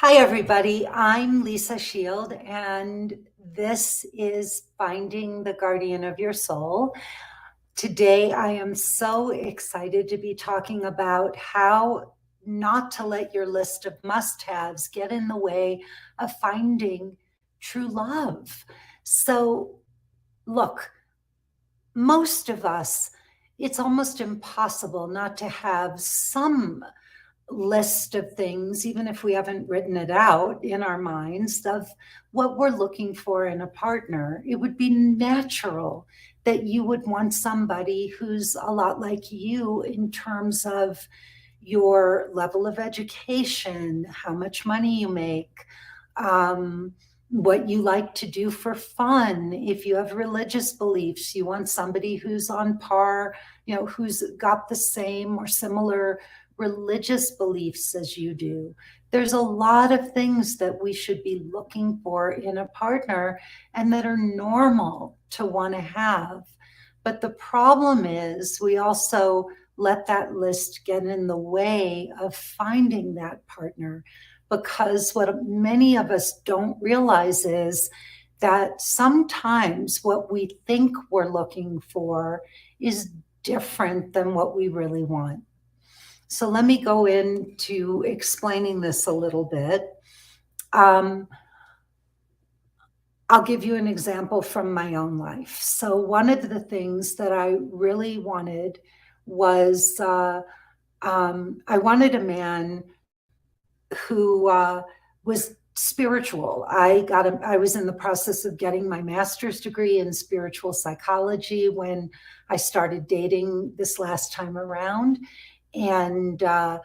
Hi, everybody. I'm Lisa Shield, and this is Finding the Guardian of Your Soul. Today, I am so excited to be talking about how not to let your list of must-haves get in the way of finding true love. So, look, most of us, it's almost impossible not to have some list of things, even if we haven't written it out in our minds, of what we're looking for in a partner. It would be natural that you would want somebody who's a lot like you in terms of your level of education, how much money you make, what you like to do for fun. If you have religious beliefs, you want somebody who's on par, who's got the same or similar religious beliefs as you do. There's a lot of things that we should be looking for in a partner and that are normal to want to have. But the problem is we also let that list get in the way of finding that partner, because what many of us don't realize is that sometimes what we think we're looking for is different than what we really want. So let me go into explaining this a little bit. I'll give you an example from my own life. So one of the things that I really wanted was I wanted a man who was spiritual. I was in the process of getting my master's degree in spiritual psychology when I started dating this last time around. And I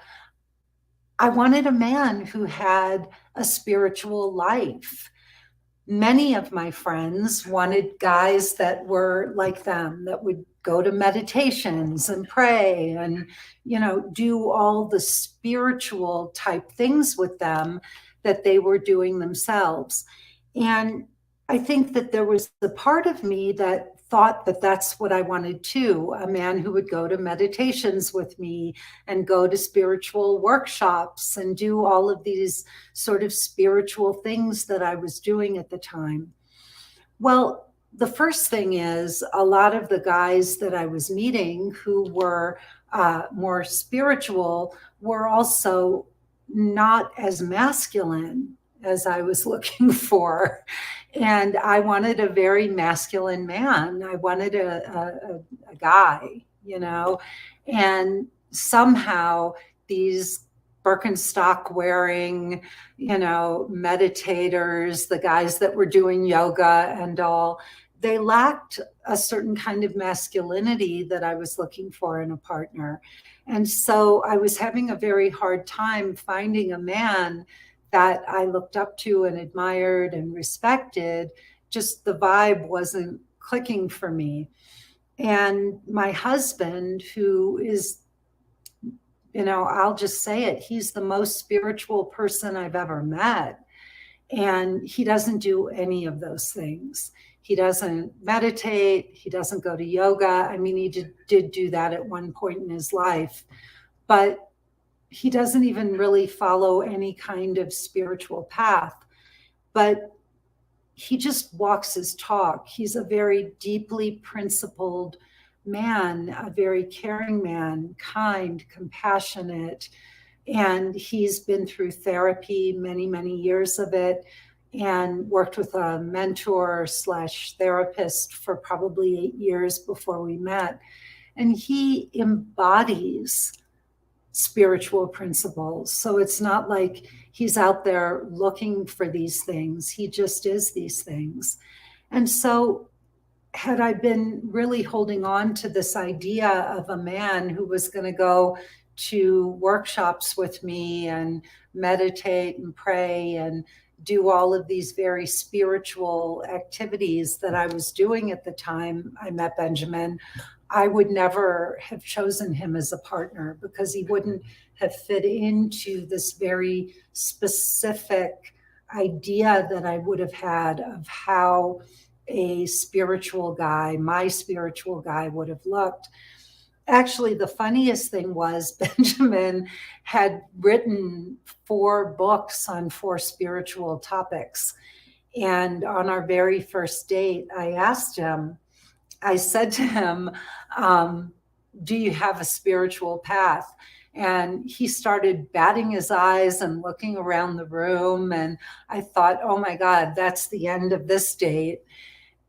wanted a man who had a spiritual life. Many of my friends wanted guys that were like them, that would go to meditations and pray and, do all the spiritual type things with them that they were doing themselves. And I think that there was the part of me that thought that that's what I wanted too, a man who would go to meditations with me and go to spiritual workshops and do all of these sort of spiritual things that I was doing at the time. Well, the first thing is a lot of the guys that I was meeting who were more spiritual were also not as masculine as I was looking for. And I wanted a very masculine man. I wanted a guy, and somehow these Birkenstock wearing, meditators, the guys that were doing yoga and all, they lacked a certain kind of masculinity that I was looking for in a partner. And so I was having a very hard time finding a man that I looked up to and admired and respected. Just the vibe wasn't clicking for me. And my husband, who is, I'll just say it, he's the most spiritual person I've ever met. And he doesn't do any of those things. He doesn't meditate. He doesn't go to yoga. I mean, he did do that at one point in his life, but he doesn't even really follow any kind of spiritual path, but he just walks his talk. He's a very deeply principled man, a very caring man, kind, compassionate, and he's been through therapy, many, many years of it, and worked with a mentor / therapist for probably 8 years before we met. And he embodies spiritual principles. So it's not like he's out there looking for these things. He just is these things. And so had I been really holding on to this idea of a man who was going to go to workshops with me and meditate and pray and do all of these very spiritual activities that I was doing at the time I met Benjamin, I would never have chosen him as a partner, because he wouldn't have fit into this very specific idea that I would have had of how a spiritual guy, my spiritual guy, would have looked. Actually, the funniest thing was Benjamin had written 4 books on 4 spiritual topics. And on our very first date, I said to him, do you have a spiritual path? And he started batting his eyes and looking around the room. And I thought, oh my God, that's the end of this date.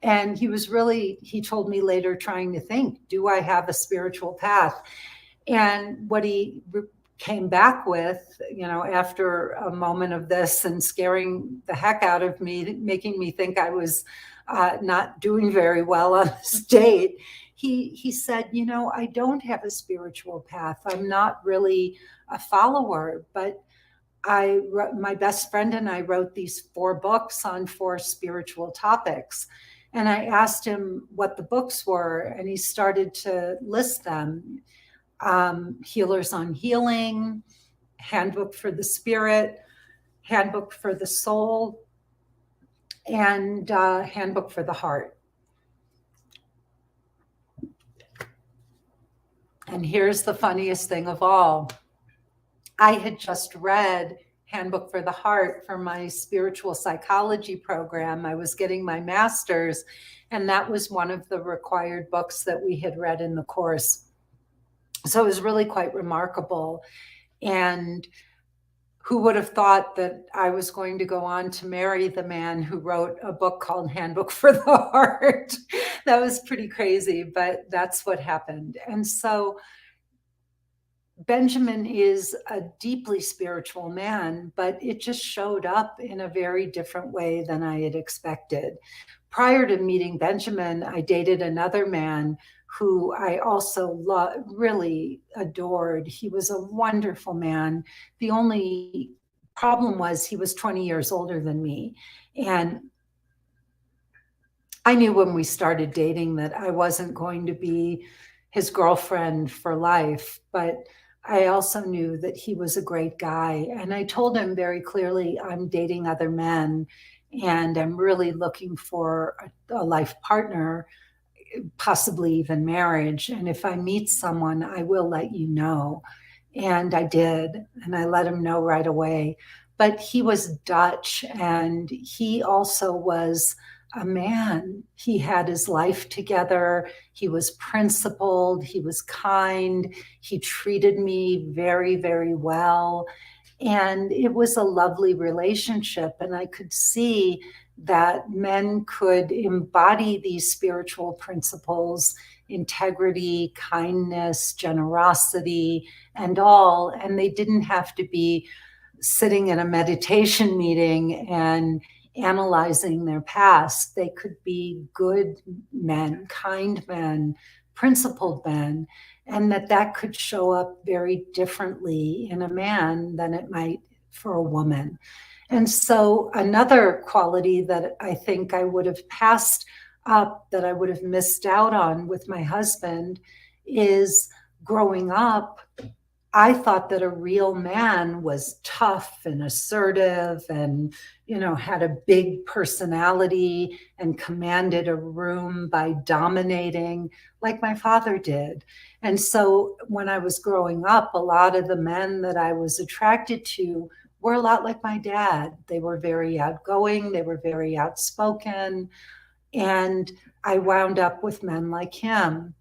And he told me later, trying to think, do I have a spiritual path? And what he came back with, after a moment of this and scaring the heck out of me, making me think I was not doing very well on this date, he said, I don't have a spiritual path. I'm not really a follower, but my best friend and I wrote these 4 books on 4 spiritual topics. And I asked him what the books were, and he started to list them. Healers on Healing, Handbook for the Spirit, Handbook for the Soul, and Handbook for the Heart. And here's the funniest thing of all. I had just read Handbook for the Heart for my spiritual psychology program. I was getting my master's, and that was one of the required books that we had read in the course. So it was really quite remarkable. And who would have thought that I was going to go on to marry the man who wrote a book called Handbook for the Heart? That was pretty crazy, but that's what happened. And so Benjamin is a deeply spiritual man, but it just showed up in a very different way than I had expected. Prior to meeting Benjamin, I dated another man who I also really adored. He was a wonderful man. The only problem was he was 20 years older than me. And I knew when we started dating that I wasn't going to be his girlfriend for life, but I also knew that he was a great guy. And I told him very clearly, I'm dating other men and I'm really looking for a life partner, possibly even marriage. And if I meet someone, I will let you know. And I did. And I let him know right away. But he was Dutch, and he also was a man. He had his life together. He was principled. He was kind. He treated me very, very well. And it was a lovely relationship. And I could see that men could embody these spiritual principles, integrity, kindness, generosity, and all. And they didn't have to be sitting in a meditation meeting and analyzing their past. They could be good men, kind men, principled men, and that could show up very differently in a man than it might for a woman. And so another quality that I think I would have passed up, that I would have missed out on with my husband, is growing up, I thought that a real man was tough and assertive and, had a big personality and commanded a room by dominating like my father did. And so when I was growing up, a lot of the men that I was attracted to were a lot like my dad. They were very outgoing. They were very outspoken. And I wound up with men like him.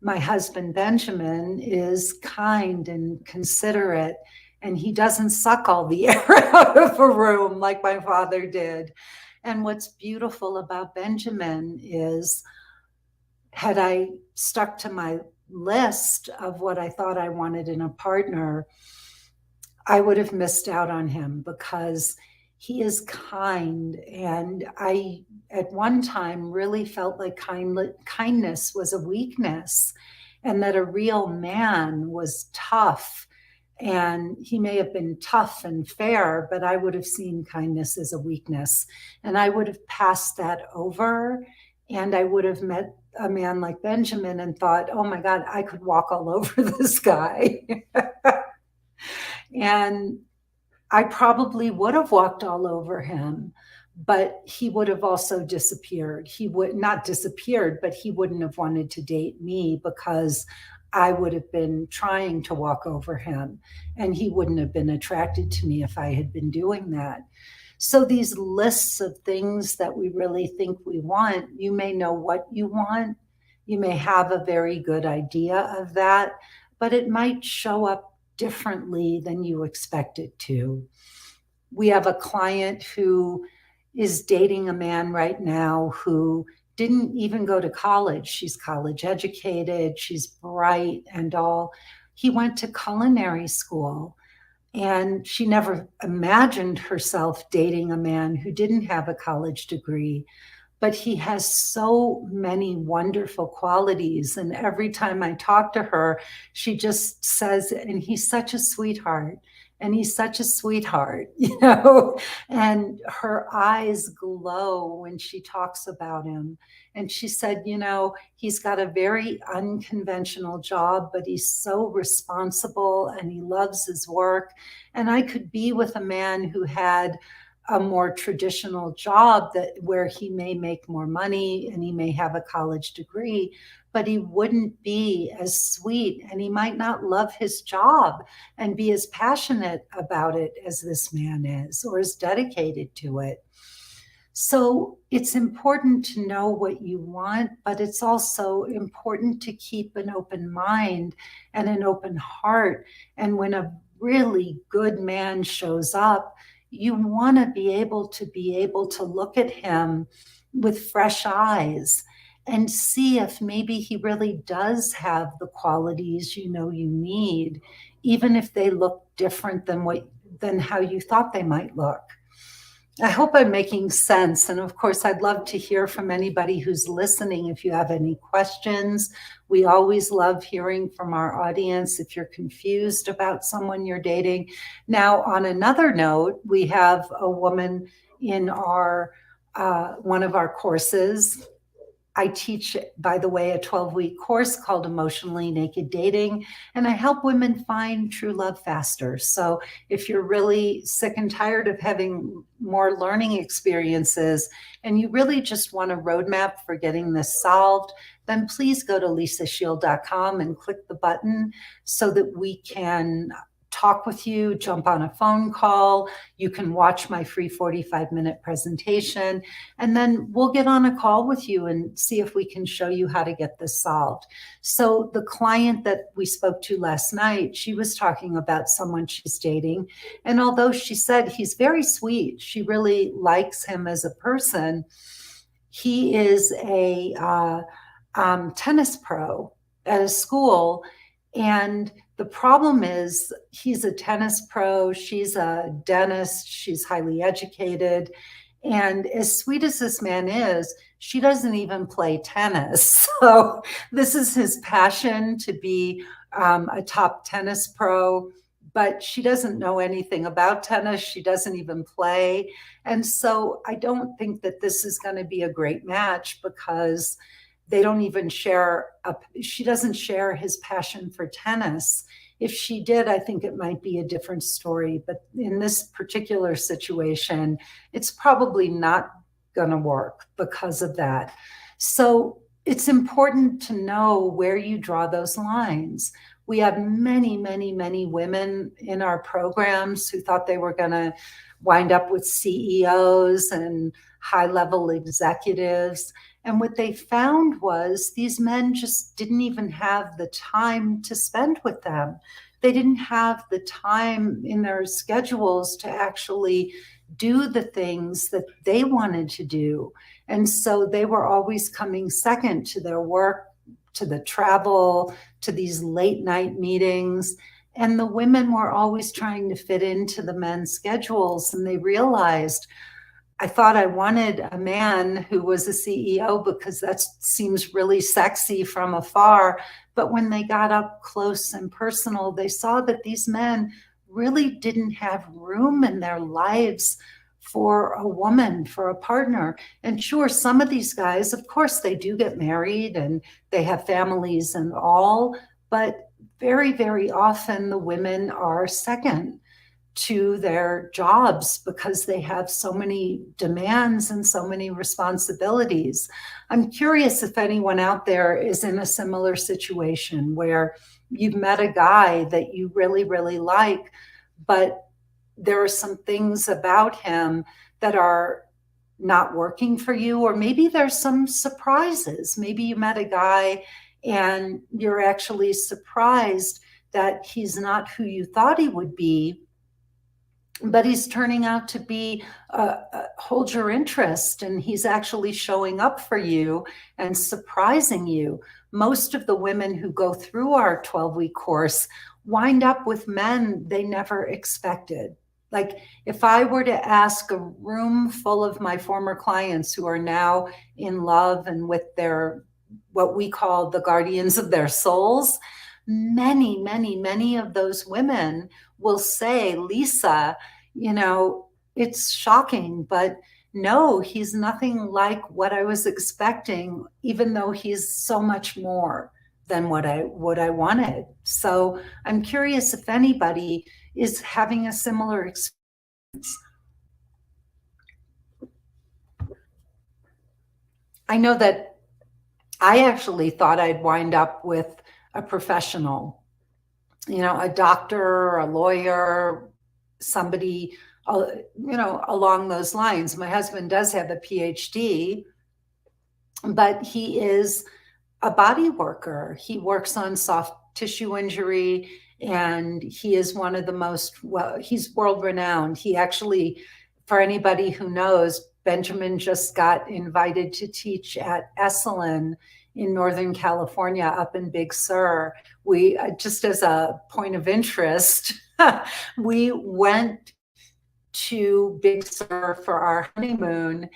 My husband, Benjamin, is kind and considerate, and he doesn't suck all the air out of a room like my father did. And what's beautiful about Benjamin is, had I stuck to my list of what I thought I wanted in a partner, I would have missed out on him, because he is kind. And I, at one time, really felt like kindness was a weakness, and that a real man was tough. And he may have been tough and fair, but I would have seen kindness as a weakness. And I would have passed that over. And I would have met a man like Benjamin and thought, oh my God, I could walk all over this guy. And I probably would have walked all over him, but he would have also disappeared. He would not disappeared, but he wouldn't have wanted to date me, because I would have been trying to walk over him, and he wouldn't have been attracted to me if I had been doing that. So these lists of things that we really think we want, you may know what you want. You may have a very good idea of that, but it might show up differently than you expect it to. We have a client who is dating a man right now who didn't even go to college. She's college educated, she's bright and all. He went to culinary school, and she never imagined herself dating a man who didn't have a college degree. But he has so many wonderful qualities. And every time I talk to her, she just says, and he's such a sweetheart. And he's such a sweetheart, and her eyes glow when she talks about him. And she said, he's got a very unconventional job, but he's so responsible and he loves his work. And I could be with a man who had a more traditional job where he may make more money and he may have a college degree, but he wouldn't be as sweet, and he might not love his job and be as passionate about it as this man is, or as dedicated to it. So it's important to know what you want, but it's also important to keep an open mind and an open heart. And when a really good man shows up, you want to be able to look at him with fresh eyes and see if maybe he really does have the qualities you need, even if they look different than how you thought they might look. I hope I'm making sense. And of course, I'd love to hear from anybody who's listening if you have any questions. We always love hearing from our audience if you're confused about someone you're dating. Now, on another note, we have a woman in our one of our courses. I teach, by the way, a 12-week course called Emotionally Naked Dating, and I help women find true love faster. So if you're really sick and tired of having more learning experiences and you really just want a roadmap for getting this solved, then please go to lisashield.com and click the button so that we can talk with you, jump on a phone call. You can watch my free 45-minute presentation, and then we'll get on a call with you and see if we can show you how to get this solved. So the client that we spoke to last night, she was talking about someone she's dating. And although she said he's very sweet, she really likes him as a person, he is a tennis pro at a school. And the problem is he's a tennis pro, she's a dentist, she's highly educated. And as sweet as this man is, she doesn't even play tennis. So this is his passion, to be a top tennis pro, but she doesn't know anything about tennis. She doesn't even play. And so I don't think that this is going to be a great match, because they don't even she doesn't share his passion for tennis. If she did, I think it might be a different story. But in this particular situation, it's probably not going to work because of that. So it's important to know where you draw those lines. We have many, many, many women in our programs who thought they were going to wind up with CEOs and high-level executives. And what they found was these men just didn't even have the time to spend with them. They didn't have the time in their schedules to actually do the things that they wanted to do. And so they were always coming second to their work, to the travel, to these late night meetings. And the women were always trying to fit into the men's schedules. And they realized, I thought I wanted a man who was a CEO because that seems really sexy from afar. But when they got up close and personal, they saw that these men really didn't have room in their lives for a woman, for a partner. And sure, some of these guys, of course, they do get married and they have families and all, but very, very often the women are second. to their jobs because they have so many demands and so many responsibilities. I'm curious if anyone out there is in a similar situation where you've met a guy that you really, really like, but there are some things about him that are not working for you, or maybe there's some surprises. Maybe you met a guy and you're actually surprised that he's not who you thought he would be, but he's turning out to be hold your interest, and he's actually showing up for you and surprising you. Most of the women who go through our 12-week course wind up with men they never expected. Like, if I were to ask a room full of my former clients who are now in love and with their, what we call the guardians of their souls, many, many, many of those women will say, Lisa, you know, it's shocking, but no, he's nothing like what I was expecting, even though he's so much more than what I wanted. So I'm curious if anybody is having a similar experience. I know that I actually thought I'd wind up with a professional, you know, a doctor, a lawyer, somebody, you know, along those lines. My husband does have a PhD, but he is a body worker. He works on soft tissue injury, and he is one of the most, well, he's world renowned. He actually, for anybody who knows, Benjamin just got invited to teach at Esalen in Northern California, up in Big Sur. We, just as a point of interest, we went to Big Sur for our honeymoon,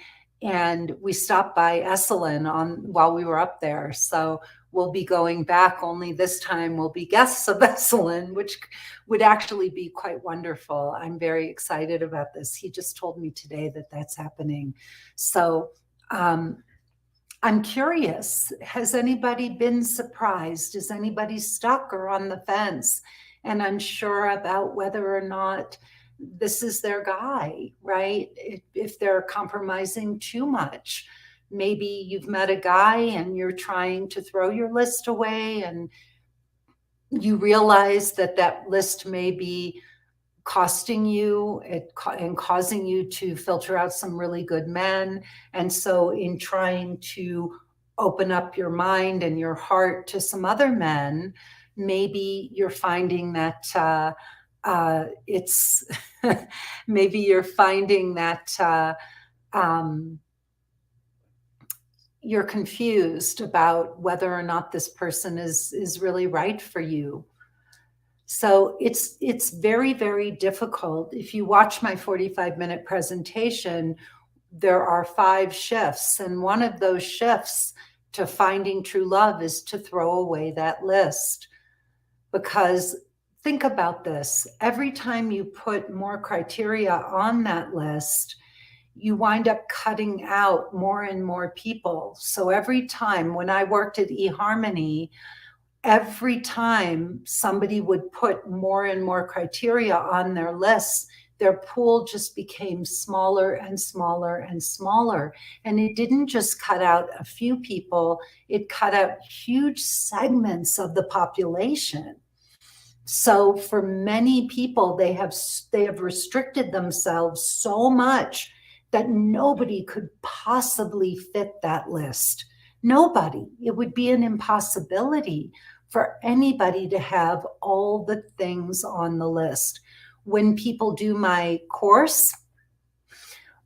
and we stopped by Esalen while we were up there. So we'll be going back, only this time we'll be guests of Esalen, which would actually be quite wonderful. I'm very excited about this. He just told me today that that's happening. So I'm curious, has anybody been surprised? Is anybody stuck or on the fence and unsure about whether or not this is their guy, right? If they're compromising too much, maybe you've met a guy and you're trying to throw your list away, and you realize that that list may be costing you and causing you to filter out some really good men. And so in trying to open up your mind and your heart to some other men, maybe you're finding that it's maybe you're finding that you're confused about whether or not this person is really right for you. So it's very, very difficult. If you watch my 45-minute presentation, there are 5 shifts, and one of those shifts to finding true love is to throw away that list. Because think about this, every time you put more criteria on that list, you wind up cutting out more and more people. So every time, when I worked at eHarmony, every time somebody would put more and more criteria on their lists, their pool just became smaller and smaller and smaller. And it didn't just cut out a few people, it cut out huge segments of the population. So for many people, they have restricted themselves so much that nobody could possibly fit that list. Nobody. It would be an impossibility for anybody to have all the things on the list. When people do my course,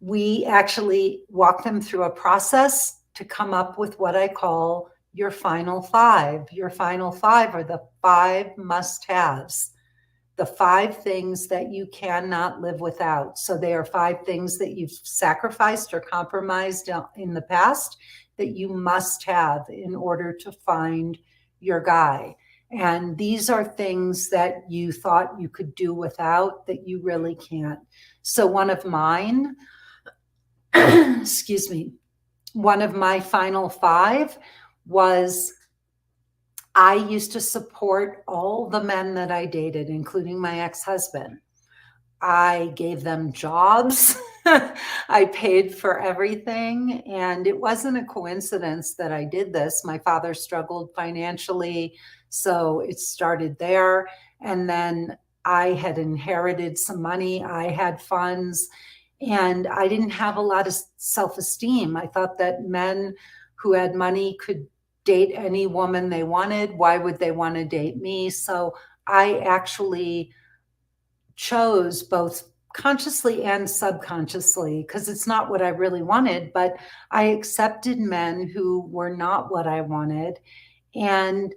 we actually walk them through a process to come up with what I call your final 5. Your final 5 are the 5 must-haves, the 5 things that you cannot live without. So they are 5 things that you've sacrificed or compromised in the past that you must have in order to find your guy. And these are things that you thought you could do without that you really can't. So one of mine, excuse me, one of my final 5 was I used to support all the men that I dated, including my ex-husband. I gave them jobs. I paid for everything. And it wasn't a coincidence that I did this. My father struggled financially, so it started there. And then I had inherited some money, I had funds, and I didn't have a lot of self-esteem. I thought that men who had money could date any woman they wanted. Why would they want to date me? So I actually chose, both consciously and subconsciously, because it's not what I really wanted, but I accepted men who were not what I wanted, and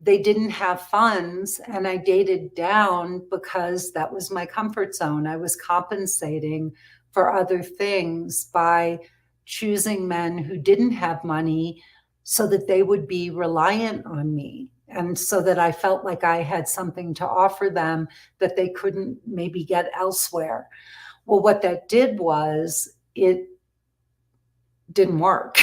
they didn't have funds, and I dated down because that was my comfort zone. I was compensating for other things by choosing men who didn't have money so that they would be reliant on me, and so that I felt like I had something to offer them that they couldn't maybe get elsewhere. Well, what that did was it didn't work.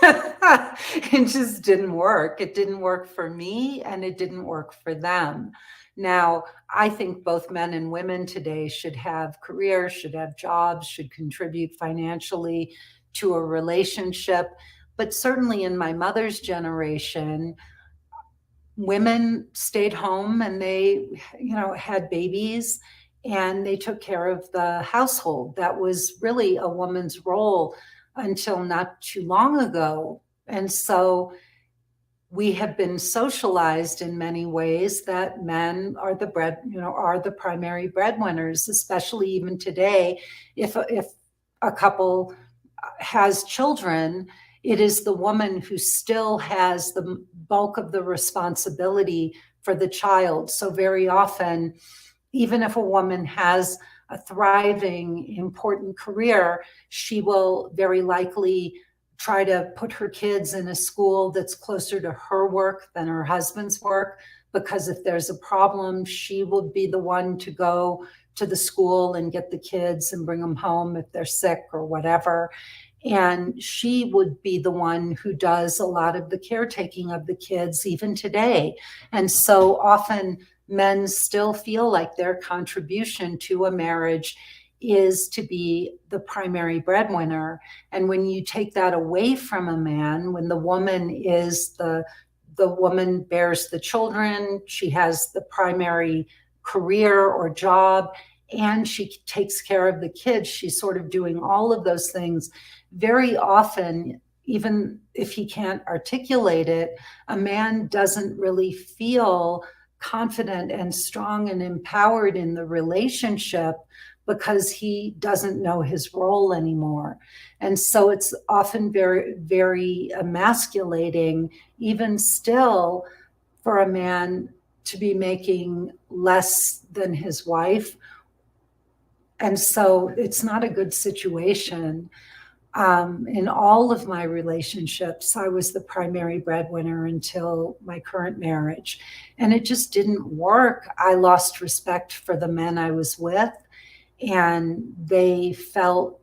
It just didn't work. It didn't work for me, and it didn't work for them. Now, I think both men and women today should have careers, should have jobs, should contribute financially to a relationship. But certainly in my mother's generation, women stayed home and they, had babies, and they took care of the household. That was really a woman's role until not too long ago. And so we have been socialized in many ways that men are the primary breadwinners, especially even today. If a couple has children, it is the woman who still has the bulk of the responsibility for the child. So very often, even if a woman has a thriving, important career, she will very likely try to put her kids in a school that's closer to her work than her husband's work, because if there's a problem, she will be the one to go to the school and get the kids and bring them home if they're sick or whatever. And she would be the one who does a lot of the caretaking of the kids even today. And so often men still feel like their contribution to a marriage is to be the primary breadwinner. And when you take that away from a man, when the woman is the woman bears the children, she has the primary career or job, and she takes care of the kids, she's sort of doing all of those things. Very often, even if he can't articulate it, a man doesn't really feel confident and strong and empowered in the relationship because he doesn't know his role anymore. And so it's often very, very emasculating, even still, for a man to be making less than his wife. And so it's not a good situation. In all of my relationships, I was the primary breadwinner until my current marriage, and it just didn't work. I lost respect for the men I was with, and they felt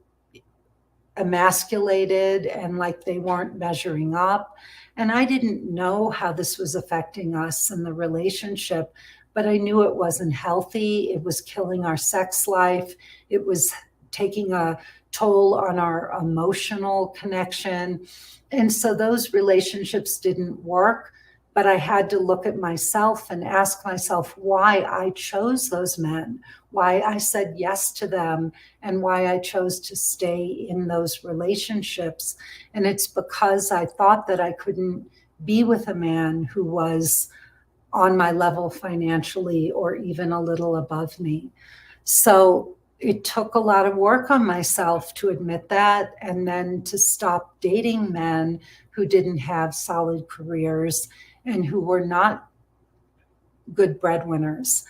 emasculated and like they weren't measuring up. And I didn't know how this was affecting us in the relationship, but I knew it wasn't healthy. It was killing our sex life. It was taking a toll on our emotional connection. And so those relationships didn't work, but I had to look at myself and ask myself why I chose those men, why I said yes to them, and why I chose to stay in those relationships. And it's because I thought that I couldn't be with a man who was on my level financially or even a little above me. So it took a lot of work on myself to admit that, and then to stop dating men who didn't have solid careers and who were not good breadwinners.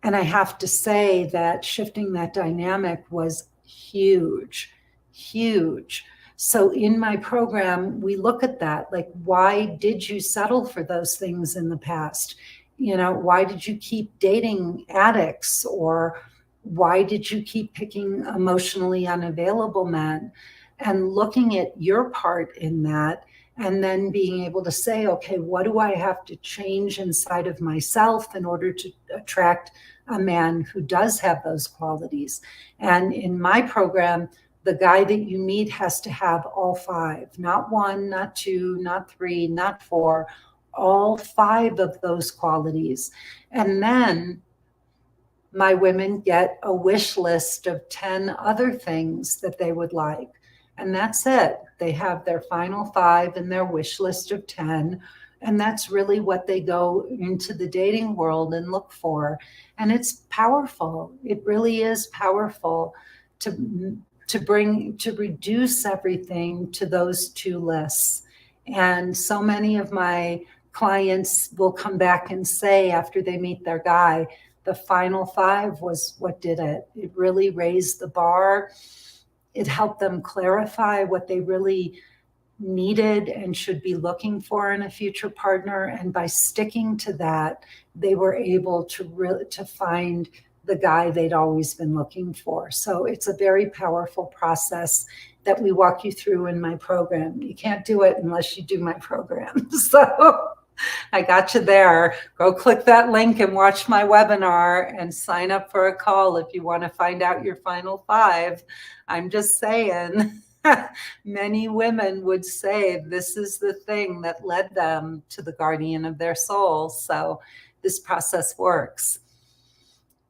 And I have to say that shifting that dynamic was huge, huge. So in my program, we look at that, like, why did you settle for those things in the past? Why did you keep dating addicts? Or why did you keep picking emotionally unavailable men? And looking at your part in that and then being able to say, okay, what do I have to change inside of myself in order to attract a man who does have those qualities? And in my program, the guy that you meet has to have all five, not one, not two, not three, not four, all five of those qualities. And then my women get a wish list of 10 other things that they would like. And that's it. They have their final five in their wish list of 10. And that's really what they go into the dating world and look for. And it's powerful. It really is powerful to reduce everything to those two lists. And so many of my clients will come back and say after they meet their guy, the final five was what did it. It really raised the bar. It helped them clarify what they really needed and should be looking for in a future partner. And by sticking to that, they were able to find the guy they'd always been looking for. So it's a very powerful process that we walk you through in my program. You can't do it unless you do my program. So I got you there. Go click that link and watch my webinar and sign up for a call if you want to find out your final five. I'm just saying, many women would say this is the thing that led them to the guardian of their soul. So this process works.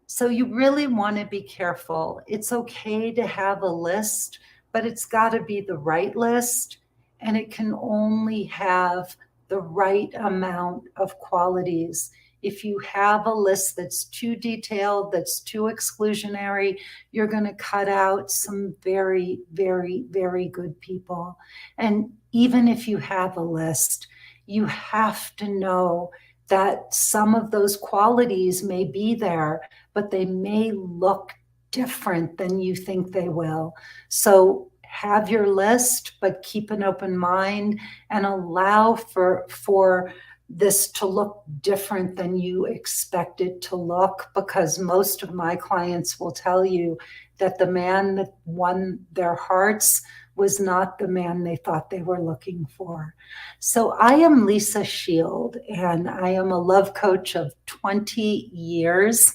So you really want to be careful. It's okay to have a list, but it's got to be the right list, and it can only have the right amount of qualities. If you have a list that's too detailed, that's too exclusionary, you're going to cut out some very, very, very good people. And even if you have a list, you have to know that some of those qualities may be there, but they may look different than you think they will. So have your list, but keep an open mind and allow for this to look different than you expect it to look, because most of my clients will tell you that the man that won their hearts was not the man they thought they were looking for. So I am Lisa Shield, and I am a love coach of 20 years.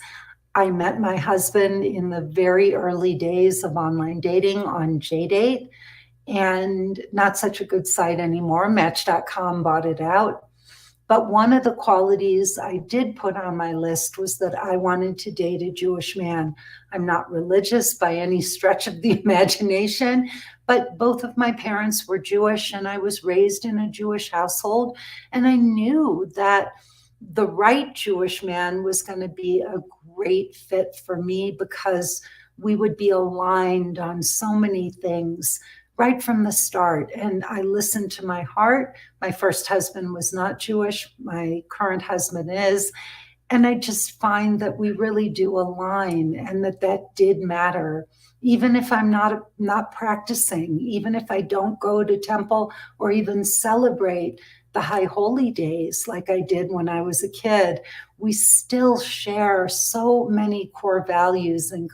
I met my husband in the very early days of online dating on JDate, and not such a good site anymore. Match.com bought it out. But one of the qualities I did put on my list was that I wanted to date a Jewish man. I'm not religious by any stretch of the imagination, but both of my parents were Jewish, and I was raised in a Jewish household. And I knew that the right Jewish man was going to be a great fit for me, because we would be aligned on so many things right from the start. And I listened to my heart. My first husband was not Jewish. My current husband is. And I just find that we really do align, and that did matter. Even if I'm not practicing, even if I don't go to temple or even celebrate the high holy days like I did when I was a kid, we still share so many core values, and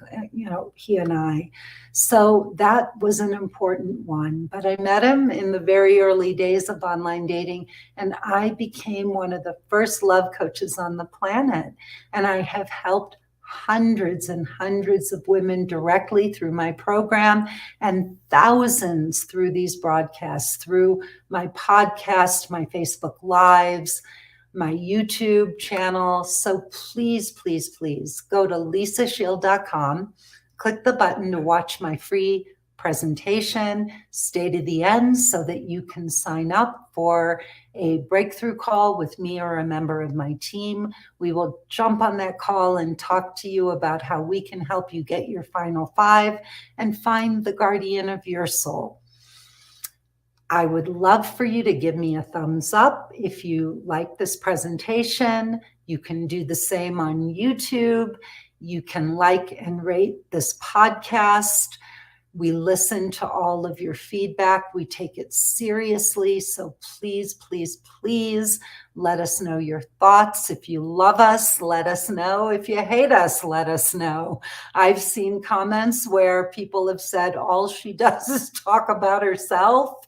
he and I. So that was an important one. But I met him in the very early days of online dating, and I became one of the first love coaches on the planet. And I have helped hundreds and hundreds of women directly through my program, and thousands through these broadcasts, through my podcast, my Facebook Lives, my YouTube channel. So please, please, please go to lisashield.com, click the button to watch my free presentation, stay to the end so that you can sign up for a breakthrough call with me or a member of my team. We will jump on that call and talk to you about how we can help you get your final five and find the guardian of your soul. I would love for you to give me a thumbs up if you like this presentation. You can do the same on YouTube. You can like and rate this podcast. We listen to all of your feedback. We take it seriously. So please, please, please let us know your thoughts. If you love us, let us know. If you hate us, let us know. I've seen comments where people have said all she does is talk about herself.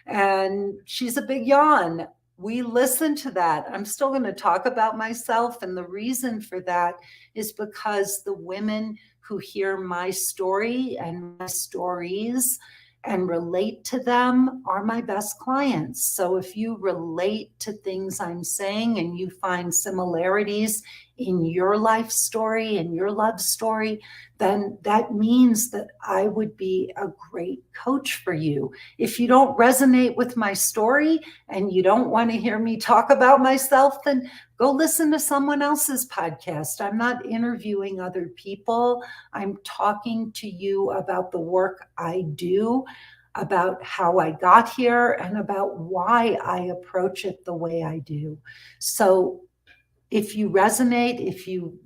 And she's a big yawn. We listen to that. I'm still going to talk about myself. And the reason for that is because the women who hear my story and my stories and relate to them are my best clients. So if you relate to things I'm saying and you find similarities in your life story and your love story, then that means that I would be a great coach for you. If you don't resonate with my story and you don't want to hear me talk about myself, then go listen to someone else's podcast. I'm not interviewing other people. I'm talking to you about the work I do, about how I got here, and about why I approach it the way I do. So if you resonate, if you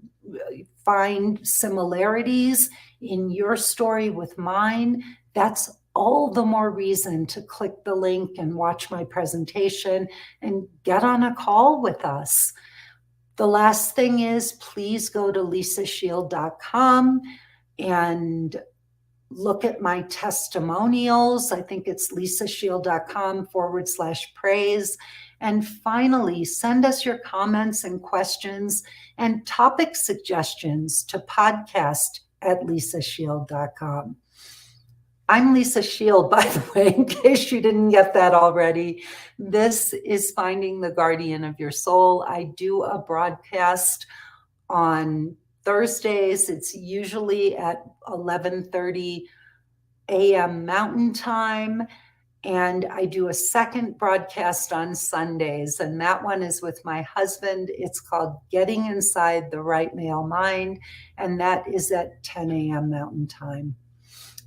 find similarities in your story with mine, that's all the more reason to click the link and watch my presentation and get on a call with us. The last thing is, please go to lisashield.com and look at my testimonials. I think it's lisashield.com/praise. And finally, send us your comments and questions and topic suggestions to podcast@lisashield.com. I'm Lisa Shield, by the way, in case you didn't get that already. This is Finding the Guardian of Your Soul. I do a broadcast on Thursdays. It's usually at 11:30 a.m. Mountain Time. And I do a second broadcast on Sundays, and that one is with my husband. It's called Getting Inside the Right Male Mind, and that is at 10 a.m. Mountain Time.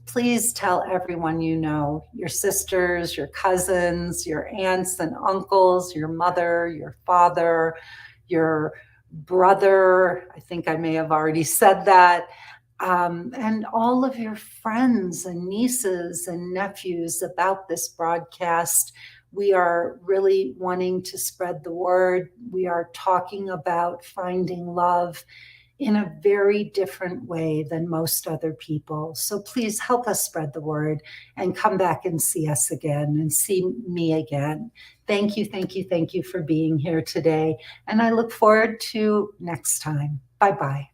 Please tell everyone you know, your sisters, your cousins, your aunts and uncles, your mother, your father, your brother. I think I may have already said that. And all of your friends and nieces and nephews about this broadcast. We are really wanting to spread the word. We are talking about finding love in a very different way than most other people. So please help us spread the word and come back and see us again and see me again. Thank you, thank you, thank you for being here today. And I look forward to next time. Bye-bye.